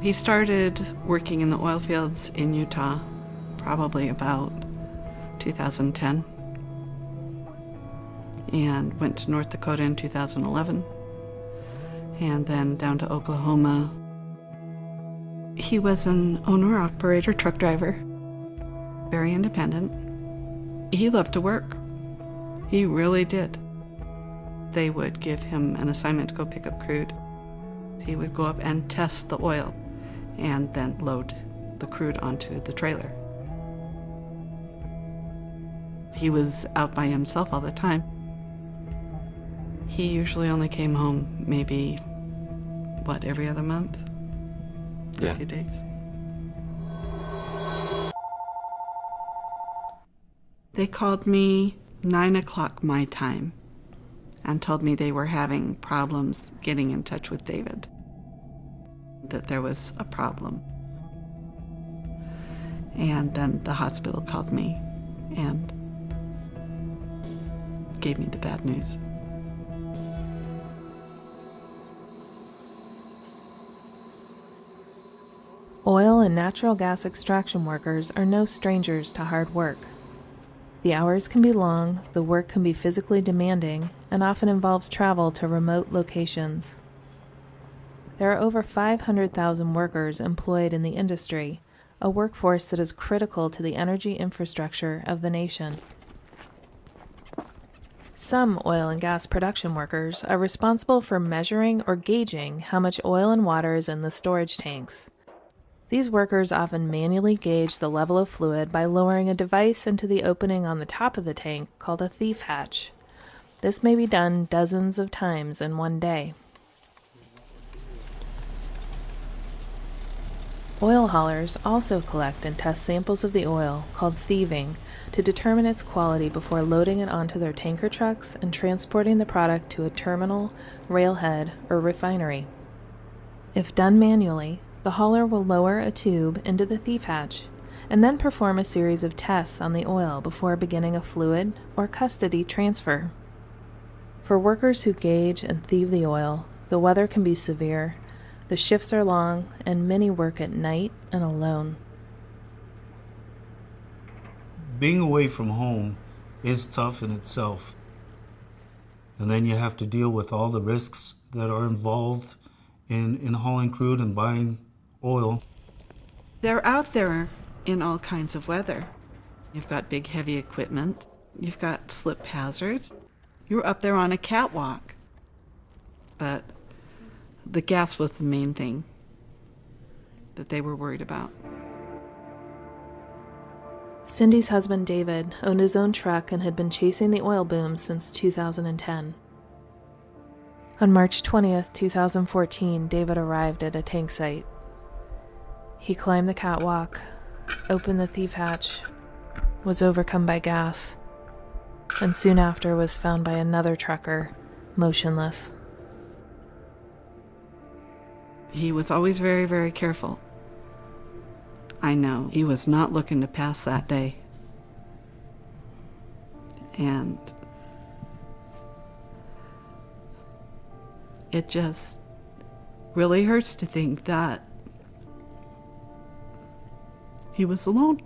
He started working in the oil fields in Utah probably about 2010 and went to North Dakota in 2011 and then down to Oklahoma. He was an owner-operator truck driver, very independent. He loved to work. He really did. They would give him an assignment to go pick up crude. He would go up and test the oil and then load the crude onto the trailer. He was out by himself all the time. He usually only came home maybe, every other month? Yeah. A few days. They called me 9 o'clock my time and told me they were having problems getting in touch with David, that there was a problem. And then the hospital called me and gave me the bad news. Oil and natural gas extraction workers are no strangers to hard work. The hours can be long, the work can be physically demanding, and often involves travel to remote locations. There are over 500,000 workers employed in the industry, a workforce that is critical to the energy infrastructure of the nation. Some oil and gas production workers are responsible for measuring or gauging how much oil and water is in the storage tanks. These workers often manually gauge the level of fluid by lowering a device into the opening on the top of the tank called a thief hatch. This may be done dozens of times in one day. Oil haulers also collect and test samples of the oil, called thieving, to determine its quality before loading it onto their tanker trucks and transporting the product to a terminal, railhead, or refinery. If done manually, the hauler will lower a tube into the thief hatch and then perform a series of tests on the oil before beginning a fluid or custody transfer. For workers who gauge and thieve the oil, the weather can be severe, the shifts are long, and many work at night and alone. Being away from home is tough in itself. And then you have to deal with all the risks that are involved in hauling crude and buying oil. They're out there in all kinds of weather. You've got big, heavy equipment. You've got slip hazards. You're up there on a catwalk. But the gas was the main thing that they were worried about. Cindy's husband, David, owned his own truck and had been chasing the oil boom since 2010. On March 20th, 2014, David arrived at a tank site. He climbed the catwalk, opened the thief hatch, was overcome by gas, and soon after was found by another trucker, motionless. He was always very, very careful. I know he was not looking to pass that day. And it just really hurts to think that he was alone.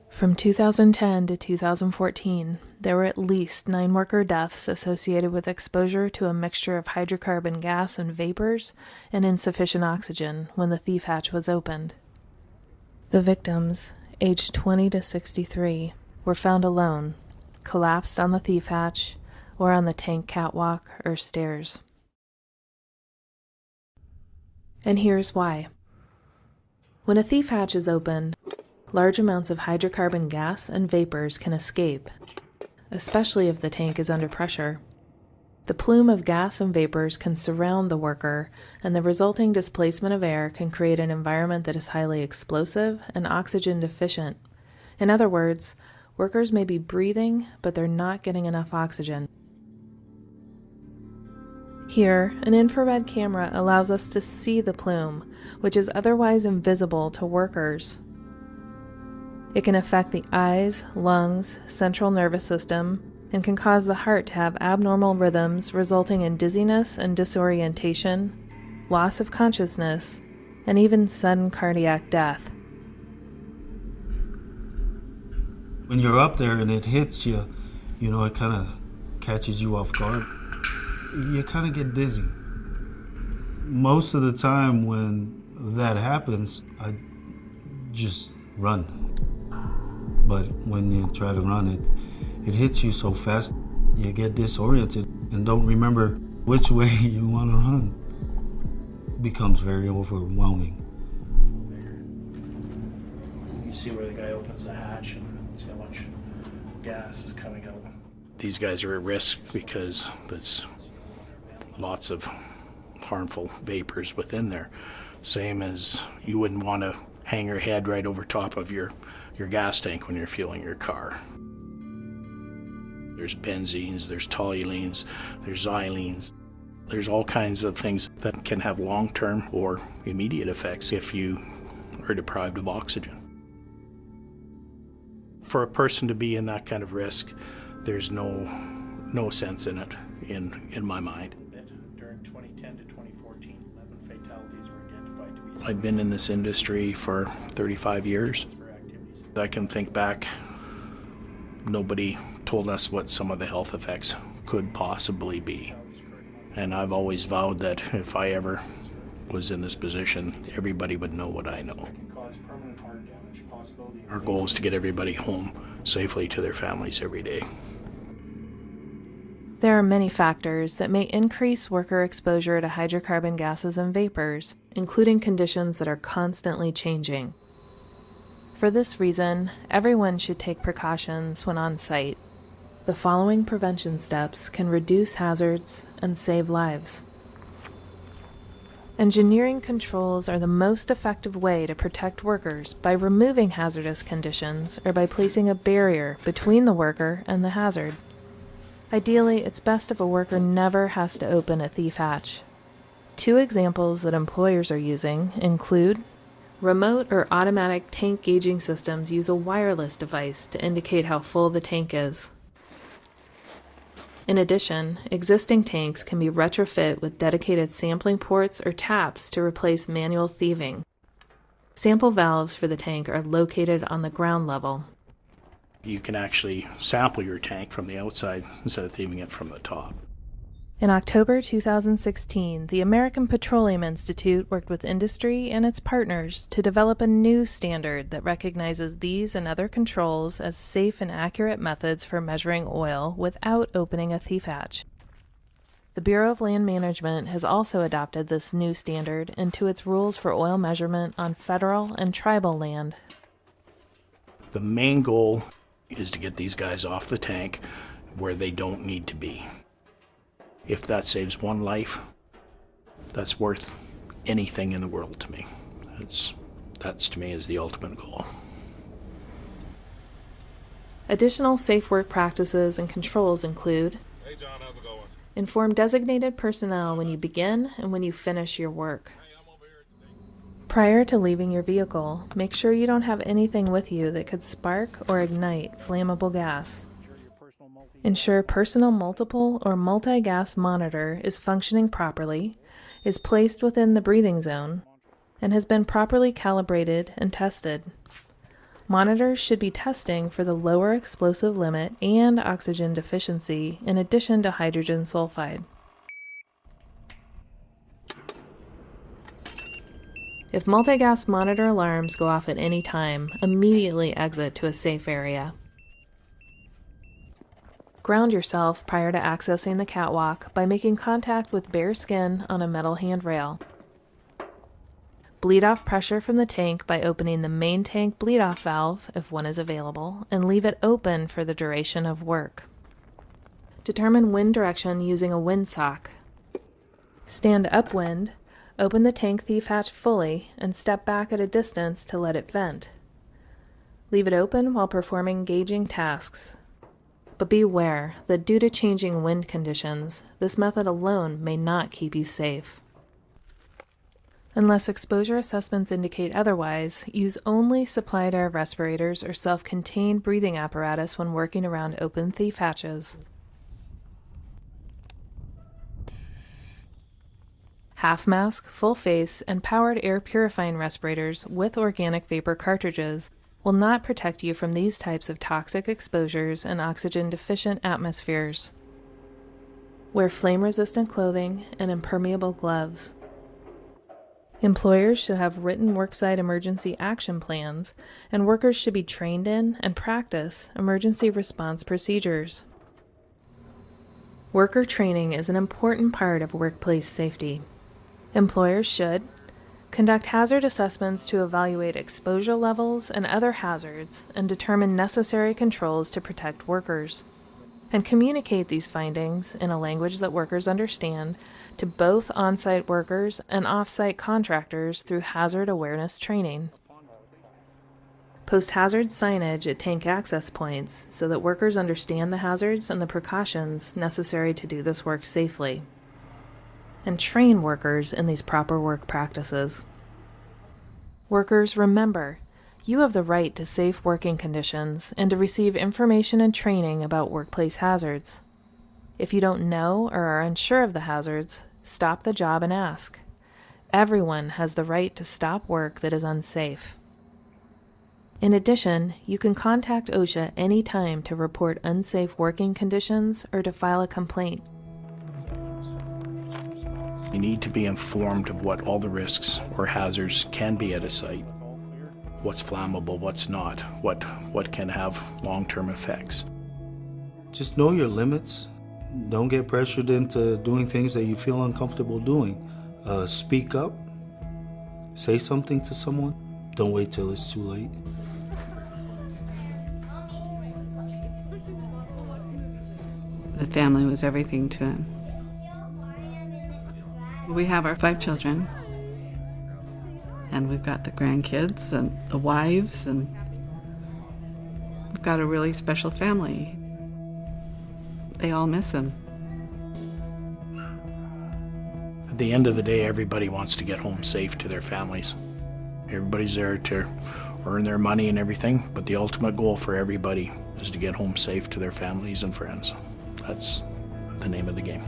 From 2010 to 2014, there were at least 9 worker deaths associated with exposure to a mixture of hydrocarbon gas and vapors and insufficient oxygen when the thief hatch was opened. The victims, aged 20 to 63, were found alone, collapsed on the thief hatch or on the tank catwalk or stairs. And here's why. When a thief hatch is opened, large amounts of hydrocarbon gas and vapors can escape, especially if the tank is under pressure. The plume of gas and vapors can surround the worker, and the resulting displacement of air can create an environment that is highly explosive and oxygen deficient. In other words, workers may be breathing, but they're not getting enough oxygen. Here, an infrared camera allows us to see the plume, which is otherwise invisible to workers. It can affect the eyes, lungs, central nervous system, and can cause the heart to have abnormal rhythms resulting in dizziness and disorientation, loss of consciousness, and even sudden cardiac death. When you're up there and it hits you, it kind of catches you off guard. You kind of get dizzy. Most of the time when that happens, I just run. But when you try to run, it hits you so fast, you get disoriented and don't remember which way you want to run. It becomes very overwhelming. You see where the guy opens the hatch and see how much gas is coming out. These guys are at risk because there's lots of harmful vapors within there. Same as you wouldn't want to hang your head right over top of your gas tank when you're fueling your car. There's benzenes, there's toluenes, there's xylenes. There's all kinds of things that can have long-term or immediate effects if you are deprived of oxygen. For a person to be in that kind of risk, there's no sense in it, in my mind. During 2010 to 2014, 11 fatalities were identified to be... I've been in this industry for 35 years. I can think back, nobody told us what some of the health effects could possibly be. And I've always vowed that if I ever was in this position, everybody would know what I know. Our goal is to get everybody home safely to their families every day. There are many factors that may increase worker exposure to hydrocarbon gases and vapors, including conditions that are constantly changing. For this reason, everyone should take precautions when on site. The following prevention steps can reduce hazards and save lives. Engineering controls are the most effective way to protect workers by removing hazardous conditions or by placing a barrier between the worker and the hazard. Ideally, it's best if a worker never has to open a thief hatch. Two examples that employers are using include remote or automatic tank gauging systems use a wireless device to indicate how full the tank is. In addition, existing tanks can be retrofit with dedicated sampling ports or taps to replace manual thieving. Sample valves for the tank are located on the ground level. You can actually sample your tank from the outside instead of thieving it from the top. In October 2016, the American Petroleum Institute worked with industry and its partners to develop a new standard that recognizes these and other controls as safe and accurate methods for measuring oil without opening a thief hatch. The Bureau of Land Management has also adopted this new standard into its rules for oil measurement on federal and tribal land. The main goal is to get these guys off the tank where they don't need to be. If that saves one life, that's worth anything in the world to me. That's to me is the ultimate goal. Additional safe work practices and controls include: Hey John, how's it going? inform designated personnel when you begin and when you finish your work. Hey, I'm over here today. Prior to leaving your vehicle, make sure you don't have anything with you that could spark or ignite flammable gas. Ensure personal multiple or multi-gas monitor is functioning properly, is placed within the breathing zone, and has been properly calibrated and tested. Monitors should be testing for the lower explosive limit and oxygen deficiency in addition to hydrogen sulfide. If multi-gas monitor alarms go off at any time, immediately exit to a safe area. Ground yourself prior to accessing the catwalk by making contact with bare skin on a metal handrail. Bleed off pressure from the tank by opening the main tank bleed-off valve, if one is available, and leave it open for the duration of work. Determine wind direction using a windsock. Stand upwind, open the tank thief hatch fully, and step back at a distance to let it vent. Leave it open while performing gauging tasks. But beware that due to changing wind conditions, this method alone may not keep you safe. Unless exposure assessments indicate otherwise, use only supplied air respirators or self-contained breathing apparatus when working around open thief hatches. Half mask, full face, and powered air purifying respirators with organic vapor cartridges will not protect you from these types of toxic exposures and oxygen-deficient atmospheres. Wear flame-resistant clothing and impermeable gloves. Employers should have written worksite emergency action plans, and workers should be trained in and practice emergency response procedures. Worker training is an important part of workplace safety. Employers should conduct hazard assessments to evaluate exposure levels and other hazards and determine necessary controls to protect workers, and communicate these findings in a language that workers understand to both on-site workers and off-site contractors through hazard awareness training. Post hazard signage at tank access points so that workers understand the hazards and the precautions necessary to do this work safely, and train workers in these proper work practices. Workers, remember, you have the right to safe working conditions and to receive information and training about workplace hazards. If you don't know or are unsure of the hazards, stop the job and ask. Everyone has the right to stop work that is unsafe. In addition, you can contact OSHA anytime to report unsafe working conditions or to file a complaint. You need to be informed of what all the risks or hazards can be at a site. What's flammable, what's not, what can have long-term effects. Just know your limits. Don't get pressured into doing things that you feel uncomfortable doing. Speak up. Say something to someone. Don't wait till it's too late. The family was everything to him. We have our 5 children, and we've got the grandkids and the wives, and we've got a really special family. They all miss him. At the end of the day, everybody wants to get home safe to their families. Everybody's there to earn their money and everything, but the ultimate goal for everybody is to get home safe to their families and friends. That's the name of the game.